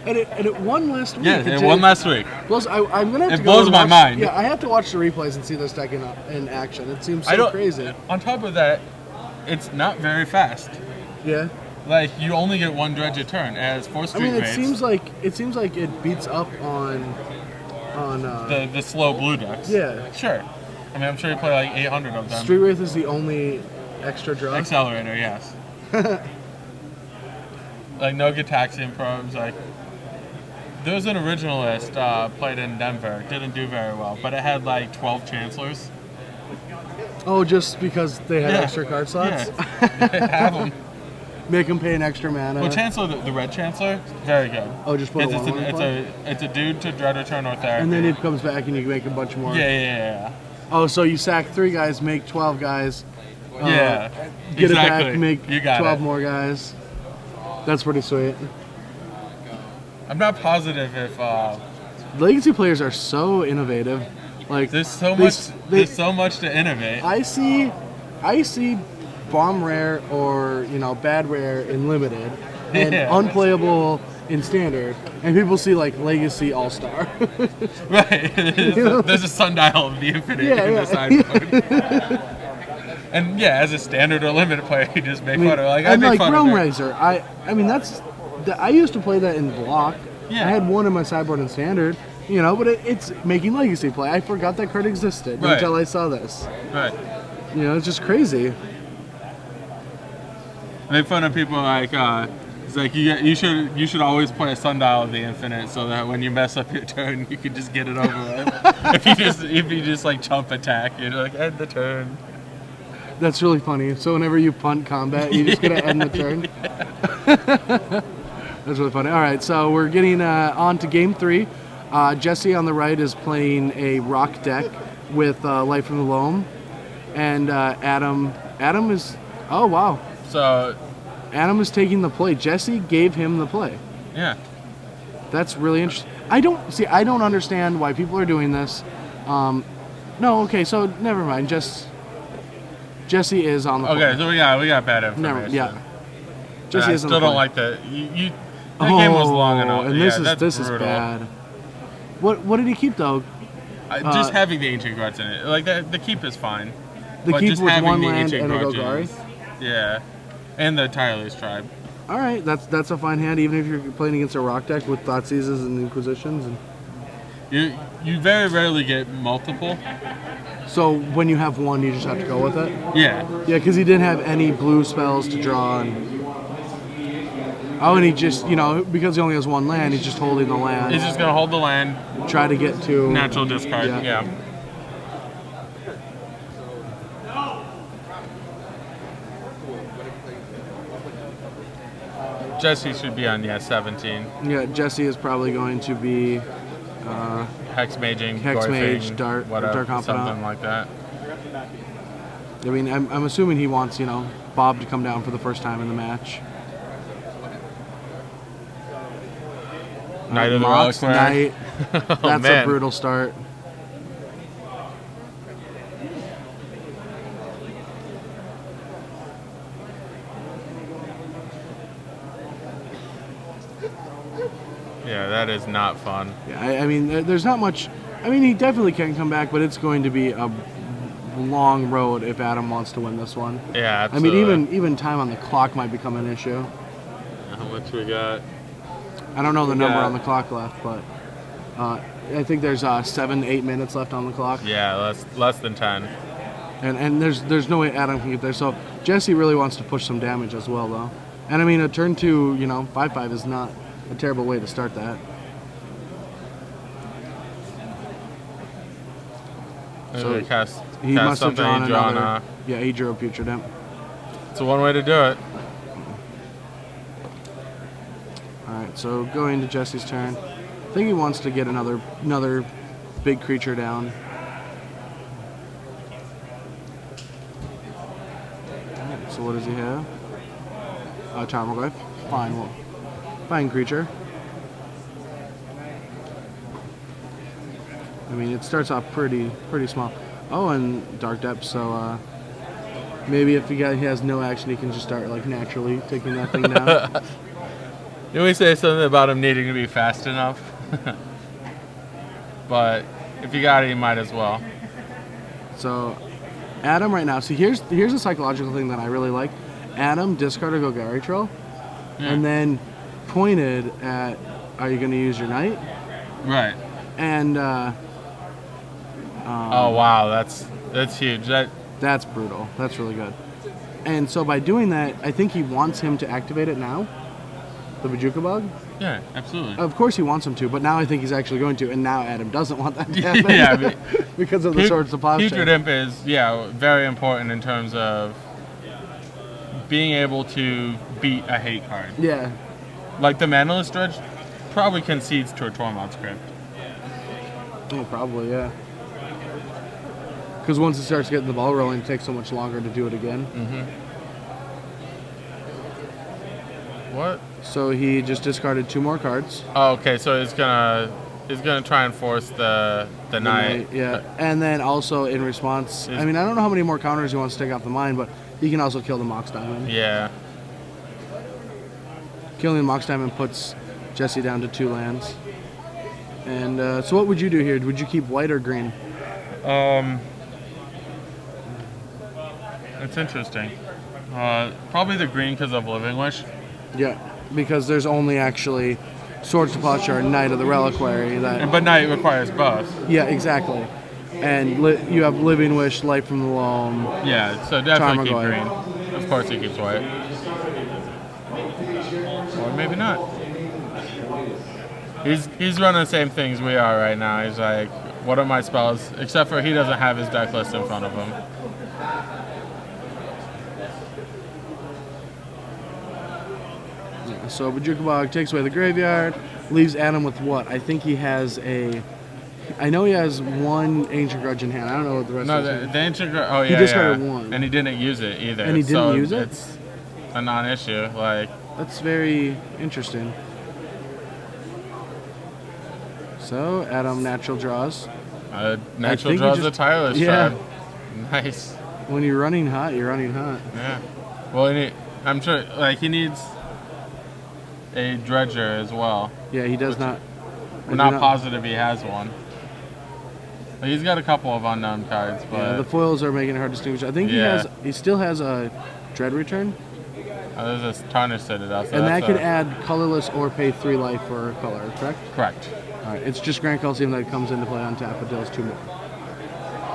And it won last week. Yeah, it won last week. Plus, I'm gonna have to It blows my mind. Yeah, I have to watch the replays and see this deck in action. It seems so crazy. On top of that, it's not very fast. Yeah. Like you only get 1 dredge a turn as 4 street rates. rates. It seems like it beats up on the slow blue decks. Yeah. Sure. I mean, I'm sure you play like 800 of them. Street Wraith is the only extra draw. Accelerator, yes. Like no Gitaxian probes, like. There was an originalist played in Denver. Didn't do very well, but it had like 12 Chancellors. Oh, just because they had extra card slots? Yeah, they have them. Make them pay an extra mana. Well, Chancellor, the red Chancellor, very good. Oh, just put it's a dude to dread return or therapy. And then it comes back and you can make a bunch more. Yeah. Oh, so you sack 3 guys, make 12 guys. Yeah. Get it back, make 12 it. more guys. That's pretty sweet. I'm not positive if... Legacy players are so innovative. Like there's so much. There's so much to innovate. I see bomb rare or bad rare in limited and unplayable in standard, and people see like Legacy All Star. Right. There's a sundial of the infinite in the sideboard. And yeah, as a standard or limited player, you just make fun of it. I make fun Realm of it. Raiser. I mean I used to play that in block. Yeah. I had one in my sideboard in standard. But it's making Legacy play. I forgot that card existed until I saw this. Right. It's just crazy. I make fun of people like it's like you should always play a sundial of the infinite so that when you mess up your turn you can just get it over with. if you just like chump attack, you're like end the turn. That's really funny. So whenever you punt combat, you just gotta end the turn. That's really funny. All right, so we're getting on to game 3. Jesse on the right is playing a rock deck with Light from the Loam, and Adam is So Adam is taking the play. Jesse gave him the play. Yeah. That's really interesting. I don't understand why people are doing this. No, okay, so never mind. Jesse is on the play. Okay, so we got bad information. Yeah. Jesse I is on still the play. don't like that. That game was long enough. And this is bad. What did he keep though? Just having the ancient guards in it. Like the keep is fine. The keep just with having one the land ancient and a grudges, Golgari? Yeah. And the Tireless Tribe. All right, that's a fine hand, even if you're playing against a rock deck with Thoughtseizes and Inquisitions. And you very rarely get multiple. So when you have one, you just have to go with it? Yeah. Yeah, because he didn't have any blue spells to draw. And he just, because he only has one land, he's just holding the land. He's just going to hold the land. Try to get to... Natural discard, yeah. Jesse should be on 17. Yeah, Jesse is probably going to be Hexmage, Dark Confidant, something like that. I mean, I'm assuming he wants Bob to come down for the first time in the match. Knight of the Reliquary. Knight. That's a brutal start. Yeah, that is not fun. Yeah, I mean, there's not much. I mean, he definitely can come back, but it's going to be a long road if Adam wants to win this one. Yeah, absolutely. I mean, even time on the clock might become an issue. How much we got? I don't know the number on the clock left, but I think there's 7-8 minutes left on the clock. Yeah, less than 10. And there's no way Adam can get there. So Jesse really wants to push some damage as well, though. And I mean, a turn 2, 5/5 is not a terrible way to start that. So he must have drawn another. Yeah, he drew a Putrid Imp. It's one way to do it. All right, so going to Jesse's turn. I think he wants to get another big creature down. All right, so what does he have? Tarmogoyf. Fine, well, fine creature. I mean, it starts off pretty small. Oh, and Dark Depths, so maybe if he has no action, he can just start like naturally taking that thing down. You always say something about him needing to be fast enough. But if you got it, you might as well. So Adam right now, see here's a psychological thing that I really like. Adam discarded Golgari Troll and then pointed at, are you going to use your knight? Right. And oh wow, that's huge. That's brutal. That's really good. And so by doing that, I think he wants him to activate it now. The Bajuka Bug? Yeah, absolutely. Of course he wants him to, but now I think he's actually going to, and now Adam doesn't want that to happen. Yeah, because of the Swords of Plowshare. Putrid Imp is, very important in terms of being able to beat a hate card. Yeah. Like the Manaless Dredge probably concedes to a Tormod's Crypt. Oh, probably, yeah. Because once it starts getting the ball rolling, it takes so much longer to do it again. Mm-hmm. What? So he just discarded 2 more cards. Oh, okay, so he's gonna He's gonna try and force the knight. Yeah, and then also in response, I mean, I don't know how many more counters he wants to take off the mine, but he can also kill the Mox Diamond. Yeah. Killing the Mox Diamond puts Jesse down to 2 lands. And so what would you do here? Would you keep white or green? It's interesting. Probably the green because of Living Wish. Yeah, because there's only actually Swords to Plowshare and Knight of the Reliquary. But Knight requires both. Yeah, exactly. And you have Living Wish, Light from the Loam. Yeah, so definitely keep green. Of course he keeps white. Or maybe not. He's running the same things we are right now. He's like, what are my spells? Except for he doesn't have his deck list in front of him. Yeah, so Bojuka Bog takes away the graveyard, leaves Adam with what? I think he has I know he has 1 Ancient Grudge in hand. I don't know what the rest no, is. The Ancient Grudge, oh yeah, he discarded 1. And he didn't use it either. And he didn't use it? It's a non-issue. Like, that's very interesting. So, Adam natural draws. Natural draws the Tireless Tribe. Nice. When you're running hot, you're running hot. Yeah. Well, I'm sure, like, he needs a Dredger as well. Yeah, he does not. We're not positive he has one. But he's got a couple of unknown cards, but yeah, the foils are making it hard to distinguish. I think he still has a Dread Return. There's a Tarnish Citadel. So and that could add colorless or pay 3 life for a color, correct? Correct. Alright, it's just Grand Coliseum that comes into play on tap, but deals 2 more.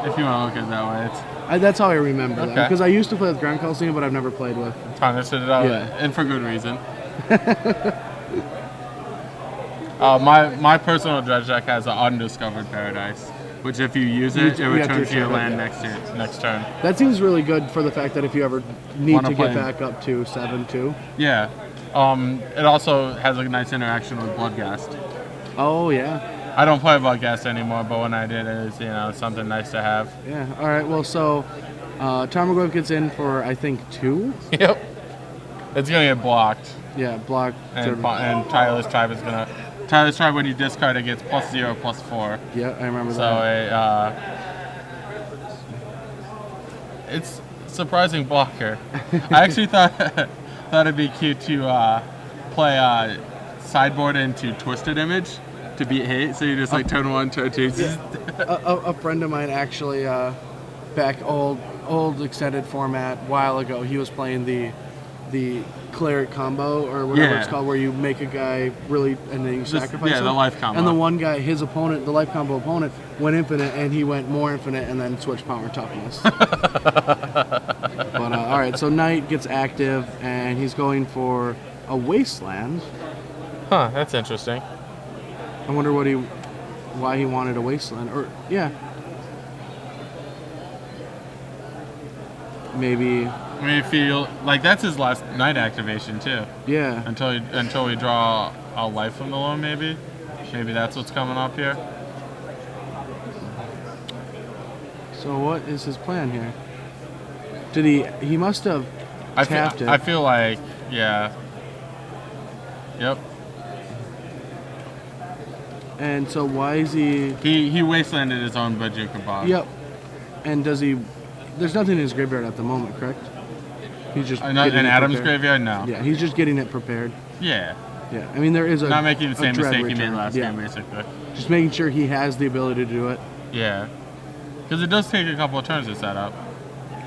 If you want to look at it that way. That's how I remember that. Because I used to play with Grand Coliseum, but I've never played with Tarnish Citadel. Yeah. And for good reason. My personal dredge deck has an Undiscovered Paradise, which if you use it, it returns to your land next turn. That seems really good for the fact that if you ever need to get back up to 7-2. Yeah. It also has a nice interaction with Bloodghast. Oh, yeah. I don't play Bloodghast anymore, but when I did, it was, something nice to have. Yeah. All right. Well, so Tarmogoyf gets in for, I think, 2? Yep. It's going to get blocked. Yeah, blocked. And Tireless Tribe is going to... Tireless Tribe, when you discard it, gets +0/+4. Yeah, I remember that. So it's surprising blocker. I actually thought it'd be cute to play sideboard into Twisted Image to beat hate. So you just like turn 1, turn 2. A friend of mine actually back old extended format a while ago. He was playing the cleric combo or whatever it's called, where you make a guy really and then you sacrifice him. The life combo. And the one guy, his opponent, the life combo opponent, went infinite and he went more infinite and then switched power toughness. But all right, so Knight gets active and he's going for a wasteland. Huh, that's interesting. I wonder why he wanted a wasteland, or maybe. I mean, feel like that's his last Knight activation too. Yeah. Until we draw a life from the loam, maybe. Maybe that's what's coming up here. So what is his plan here? Did he must have tapped it. I feel like, yeah. Yep. And so why is he... He wastelanded his own Bojuka Bog. Yep. And does he... There's nothing in his graveyard at the moment, correct? He's just in Adam's graveyard? No. Yeah, he's just getting it prepared. Yeah. Yeah, I mean there is not making the same mistake he made last game, basically. Just making sure he has the ability to do it. Yeah. Because it does take a couple of turns to set up.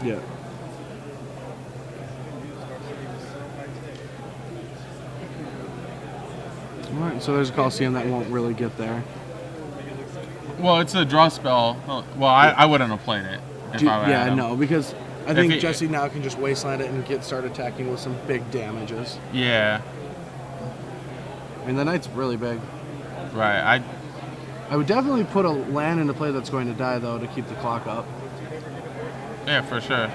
Yeah. Alright, so there's a Coliseum that won't really get there. Well, it's a draw spell. Well, I wouldn't have played it if I were Adam. No, because I think Jesse now can just wasteland it and start attacking with some big damages. Yeah. I mean, the Knight's really big. Right. I would definitely put a land into play that's going to die, though, to keep the clock up. Yeah, for sure.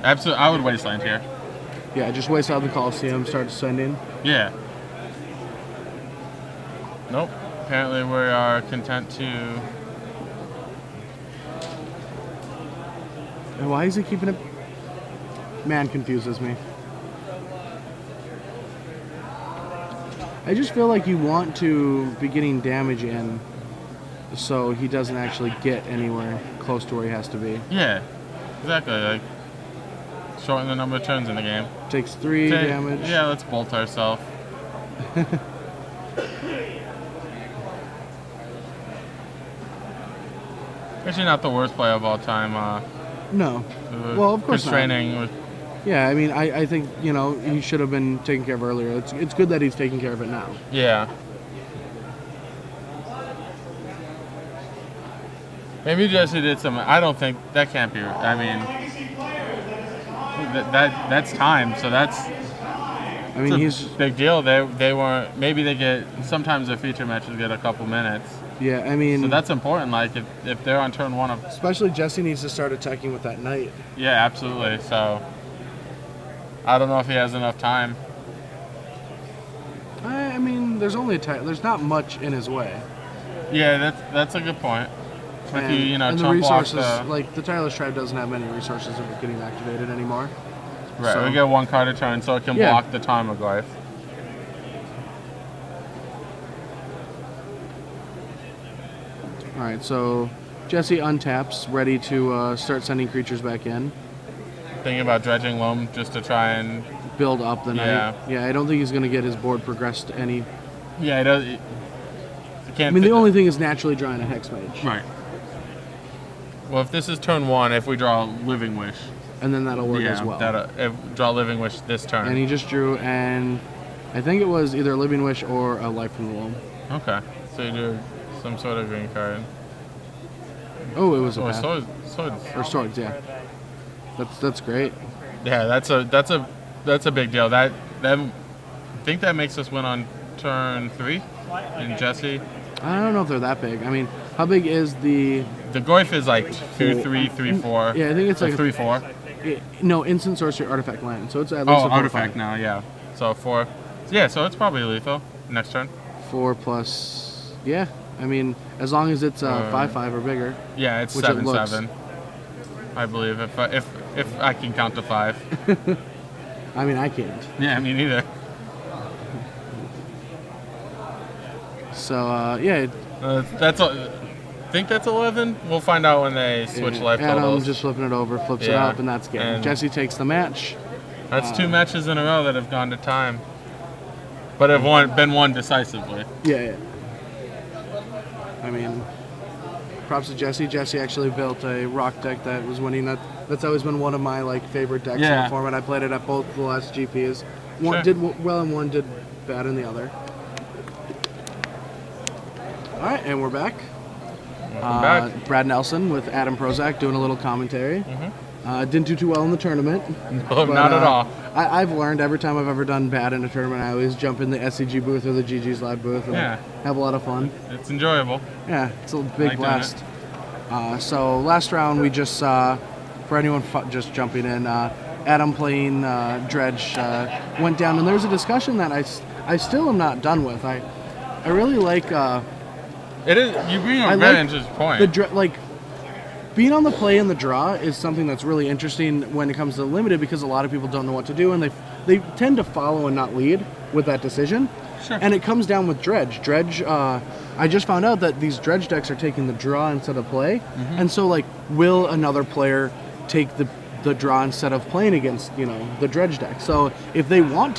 I would wasteland here. Yeah, just waste out the Coliseum, start descending. Yeah. Nope. Apparently we are content to... And why is he keeping it? Man confuses me. I just feel like you want to be getting damage in so he doesn't actually get anywhere close to where he has to be. Yeah, exactly. Like, shorten the number of turns in the game. Takes 3 damage. Yeah, let's bolt ourselves. Actually, not the worst play of all time. No. Well, of course training not. Yeah, I mean, I think, you know, he should have been taken care of earlier. It's good that he's taking care of it now. Yeah. Maybe Jesse did some. I don't think that can't be. I mean, that's time. So that's. I mean, he's big deal. They weren't. Maybe they get. Sometimes their feature matches get a couple minutes. Yeah, I mean. So that's important. Like if they're on turn 1 of. Especially Jesse needs to start attacking with that knight. Yeah, absolutely. So. I don't know if he has enough time. I mean, there's only there's not much in his way. Yeah, that's a good point. If you know, and the resources, like the Tireless Tribe doesn't have many resources of it getting activated anymore. Right, so, we get 1 card a turn, so it can block the Tarmogoyf. All right, so Jesse untaps, ready to start sending creatures back in. Thinking about dredging loam just to try and build up the knight. Yeah, I don't think he's going to get his board progressed any. Yeah, he does. I mean, the only thing is naturally drawing a Hex Mage. Right. Well, if this is turn 1, if we draw Living Wish. And then that'll work as well. If draw Living Wish this turn. And he just drew, and I think it was either a Living Wish or a Life from the Loam. Okay. So you do some sort of green card. Oh, it was a swords. Or swords, yeah. That's great. Yeah, that's a big deal. That I think that makes us win on turn 3 in Jesse. I don't know if they're that big. I mean, how big is the Goyf is like 2/3, 3/4. Yeah, I think it's like 3/4. No, instant sorcery artifact land. So it's at least a 4 artifact now, yeah. So 4. Yeah, so it's probably lethal next turn. 4 plus. Yeah, I mean, as long as it's 5/5 or bigger. Yeah, it's 7/7. I believe if I can count to 5. I mean, I can't. Yeah, me neither. So yeah, I think that's 11. We'll find out when they switch life totals. Adam just flipping it over, flips it up, and that's game. And Jesse takes the match. That's 2 matches in a row that have gone to time, but have been won decisively. Yeah. I mean, props to Jesse. Jesse actually built a rock deck that was winning. That's always been one of my favorite decks in the format. I played it at both the last GPs. One did well and one did bad in the other. All right, and we're back. Welcome back. Brad Nelson with Adam Prozac doing a little commentary. Didn't do too well in the tournament. No, but, not at all. I've learned every time I've ever done bad in a tournament, I always jump in the SCG booth or the GG's Live booth and have a lot of fun. It's enjoyable. Yeah, it's a big blast. So last round we just saw, for anyone just jumping in, Adam playing Dredge went down, and there's a discussion that I still am not done with. I really like. It is. You bring a very interesting point. Being on the play and the draw is something that's really interesting when it comes to limited, because a lot of people don't know what to do, and they tend to follow and not lead with that decision. Sure. And it comes down with Dredge. Dredge, I just found out that these Dredge decks are taking the draw instead of play, and so will another player take the draw instead of playing against the Dredge deck? So if they want